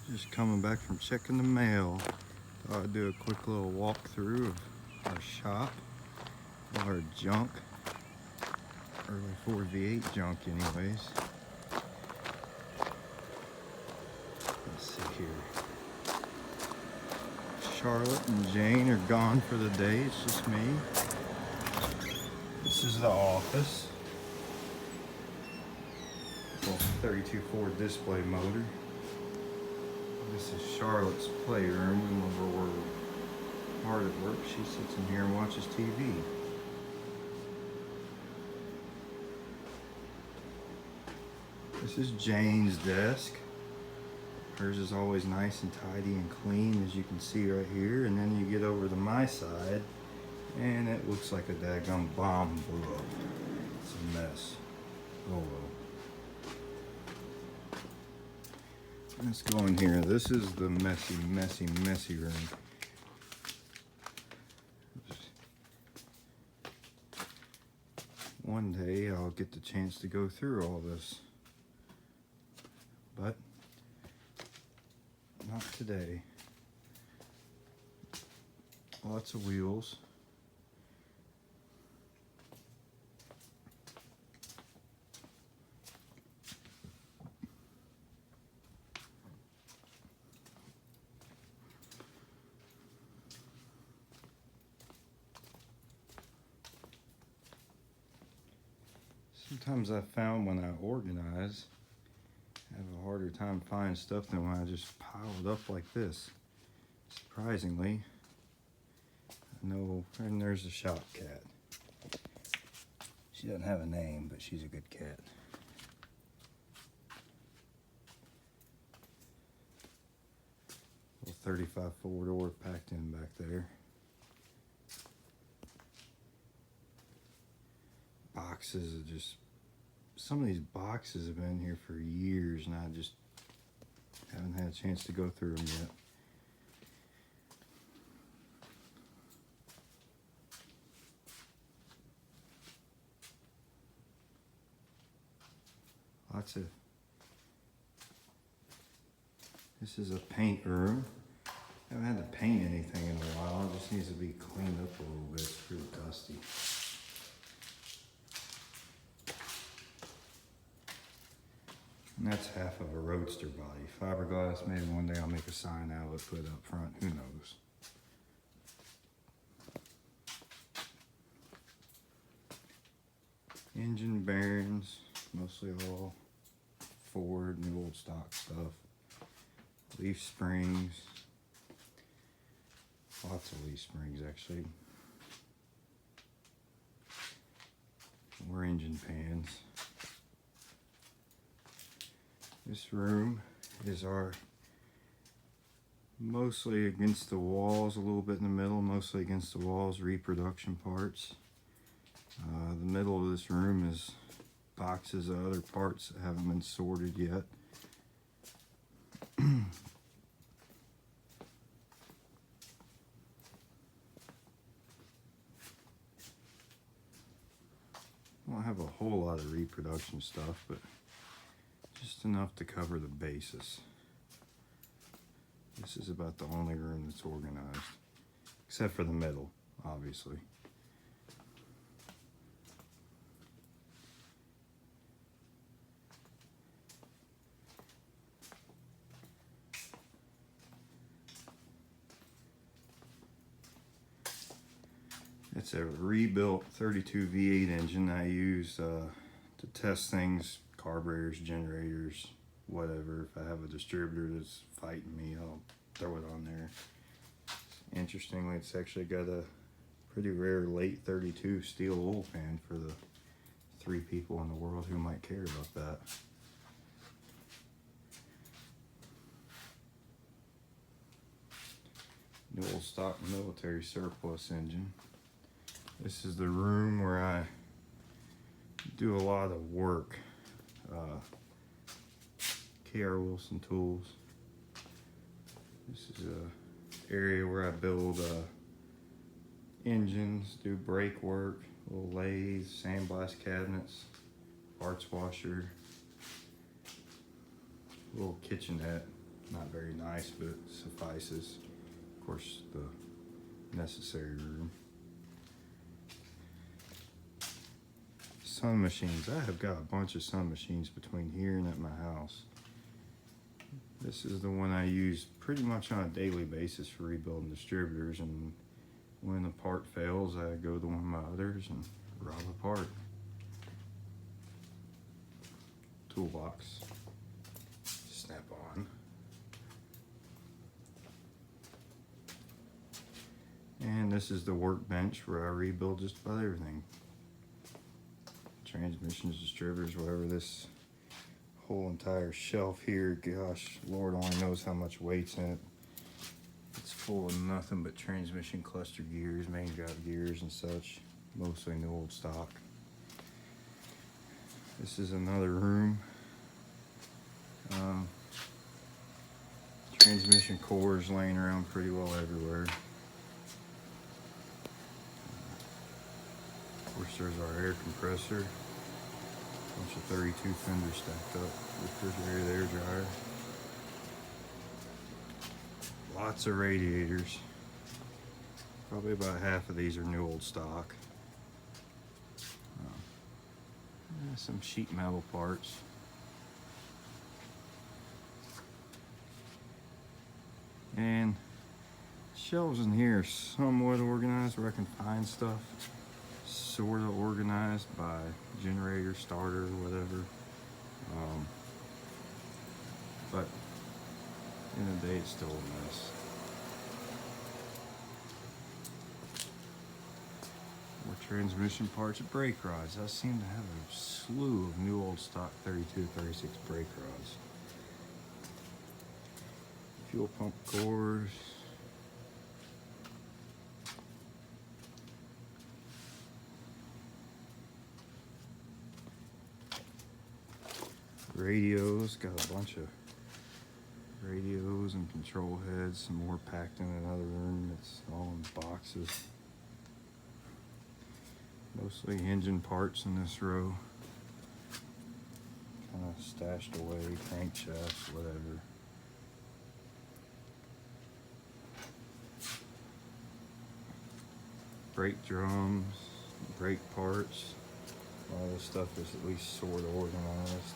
Just coming back from checking the mail. Thought I'd do a quick little walkthrough of our shop, all our junk, early Ford V8 junk anyways. Let's see here. Charlotte and Jane are gone for the day, it's just me. This is the office. Little 32 Ford display motor. This is Charlotte's playroom, whenever we're hard at work, she sits in here and watches TV. This is Jane's desk. Hers is always nice and tidy and clean, as you can see right here. And then you get over to my side, and it looks like a daggum bomb blew up. It's a mess. Oh well. Let's go in here. This is the messy room. One day I'll get the chance to go through all this, but not today. Lots of wheels. Sometimes I found when I organize, I have a harder time finding stuff than when I just pile it up like this. Surprisingly, I know, and there's the shop cat. She doesn't have a name, but she's a good cat. Little 35 four-door packed in back there. Boxes are just, some of these boxes have been here for years and I just haven't had a chance to go through them yet. This is a paint room. I haven't had to paint anything in a while. It just needs to be cleaned up a little bit. It's pretty dusty. And that's half of a Roadster body. Fiberglass, maybe one day I'll make a sign out of it, put it up front, who knows. Engine bearings, mostly all Ford, new old stock stuff. Leaf springs, lots of leaf springs actually. More engine pans. This room is our mostly against the walls, a little bit in the middle, mostly against the walls, reproduction parts. The middle of this room is boxes of other parts that haven't been sorted yet. I don't have a whole lot of reproduction stuff, but just enough to cover the basis. This is about the only room that's organized, except for the middle, obviously. It's a rebuilt 32 V8 engine I use to test things, carburetors, generators, whatever. If I have a distributor that's fighting me, I'll throw it on there. Interestingly, it's actually got a pretty rare late 32 steel oil pan for the 3 people in the world who might care about that. New old stock military surplus engine. This is the room where I do a lot of work. K.R. Wilson Tools. This is a area where I build engines, do brake work, little lathes, sandblast cabinets, parts washer, little kitchenette. Not very nice, but it suffices. Of course, the necessary room. Sun machines. I have got a bunch of sun machines between here and at my house. This is the one I use pretty much on a daily basis for rebuilding distributors, and when a part fails, I go to one of my others and rob a part. Toolbox. Snap on. And this is the workbench where I rebuild just about everything. Transmissions, distributors, whatever. This whole entire shelf here, gosh, Lord only knows how much weight's in it. It's full of nothing but transmission cluster gears, main drive gears and such, mostly new old stock. This is another room. Transmission cores laying around pretty well everywhere. Of course, there's our air compressor. Bunch of 32 fenders stacked up. Refrigerator, air dryer. Lots of radiators. Probably about half of these are new old stock. Some sheet metal parts. And shelves in here are somewhat organized where I can find stuff. Sort of organized by generator, starter, whatever. But at the end of the day, it's still a mess. More transmission parts, brake rods. I seem to have a slew of new old stock 32, 36 brake rods. Fuel pump cores. Radios, got a bunch of radios and control heads, some more packed in another room. It's all in boxes. Mostly engine parts in this row. Kind of stashed away, crankshafts, whatever. Brake drums, brake parts. All this stuff is at least sort of organized.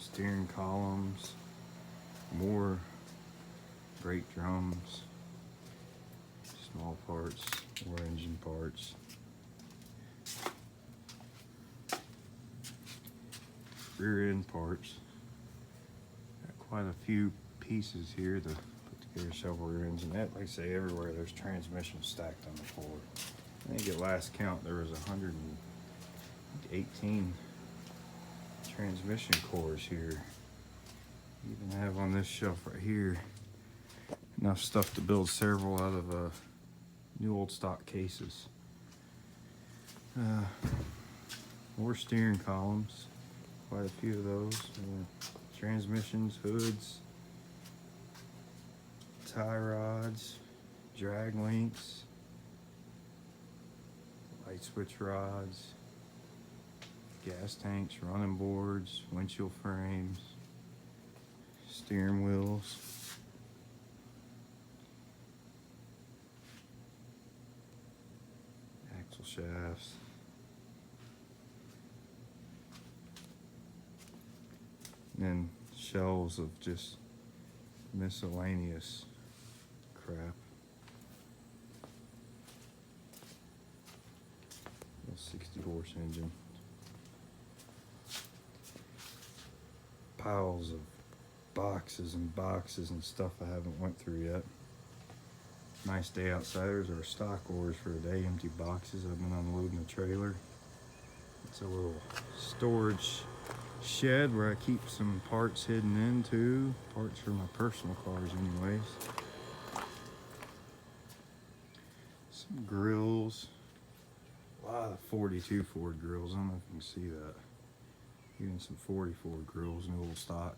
Steering columns, more brake drums, small parts, more engine parts. Rear end parts. Got quite a few pieces here to put together several rear ends, and that, like I say, everywhere there's transmission stacked on the floor. I think at last count there was 118 transmission cores here. Even have on this shelf right here enough stuff to build several out of new old stock cases. More steering columns, quite a few of those. Transmissions, hoods, tie rods, drag links, light switch rods, gas tanks, running boards, windshield frames, steering wheels, axle shafts, and then shelves of just miscellaneous crap. 60-horse engine. Piles of boxes and boxes and stuff I haven't went through yet. Nice day outside. There's our stock orders for the day. Empty boxes. I've been unloading the trailer. It's a little storage shed where I keep some parts hidden into. Parts for my personal cars anyways. Some grills. A lot of 42 Ford grills. I don't know if you can see that. Even some 44 grills, new old stock.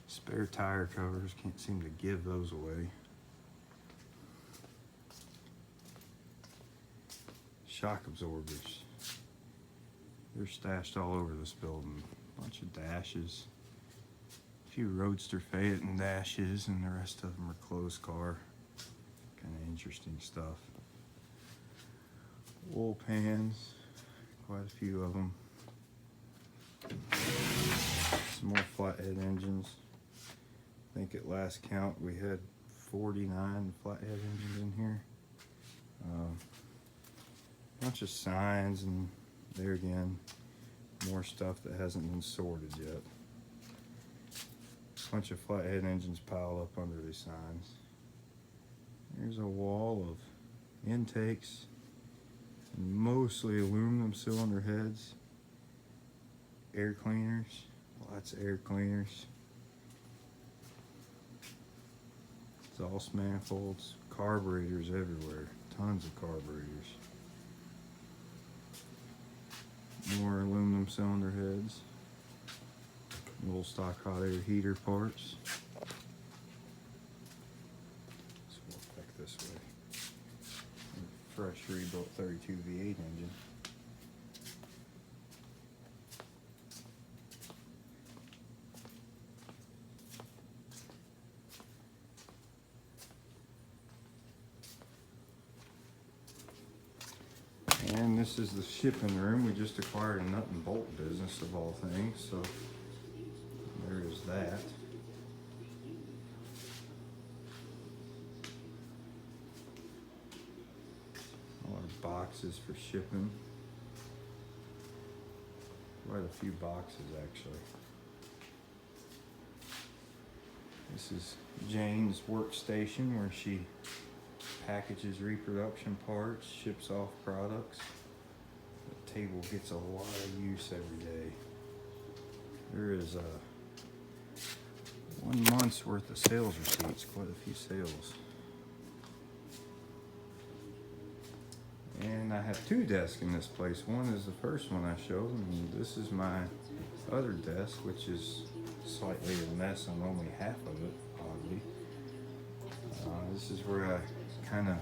Spare tire covers. Can't seem to give those away. Shock absorbers. They're stashed all over this building. Bunch of dashes. few Roadster Phaeton dashes, and the rest of them are closed car. Kind of interesting stuff. Wool pans, quite a few of them. Some more flathead engines. I think at last count we had 49 flathead engines in here. Bunch of signs, and there again, more stuff that hasn't been sorted yet. Bunch of flathead engines piled up under these signs. There's a wall of intakes, mostly aluminum cylinder heads, air cleaners, lots of air cleaners, exhaust manifolds, carburetors everywhere, tons of carburetors. More aluminum cylinder heads, little stock hot air heater parts. So we'll back this way. Fresh rebuilt 32 V8 engine. And this is the shipping room. We just acquired a nut and bolt business of all things, so there is that. All our boxes for shipping. Quite a few boxes actually. This is Jane's workstation where she packages reproduction parts, ships off products. The table gets a lot of use every day. There is 1 month's worth of sales receipts, quite a few sales. And I have 2 desks in this place. One is the first one I showed, and this is my other desk, which is slightly a mess on only half of it, oddly. This is where I kind of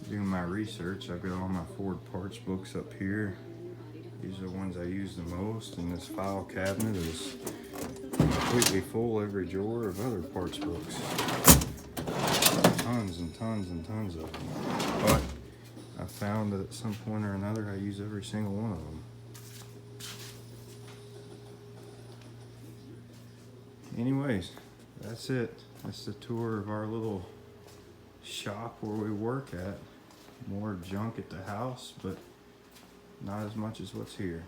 do my research. I've got all my Ford parts books up here. These are the ones I use the most, and this file cabinet is completely full, every drawer of other parts books. Tons and tons and tons of them. But I found that at some point or another I use every single one of them. Anyways, that's it. That's the tour of our little shop where we work at. More junk at the house, but not as much as what's here.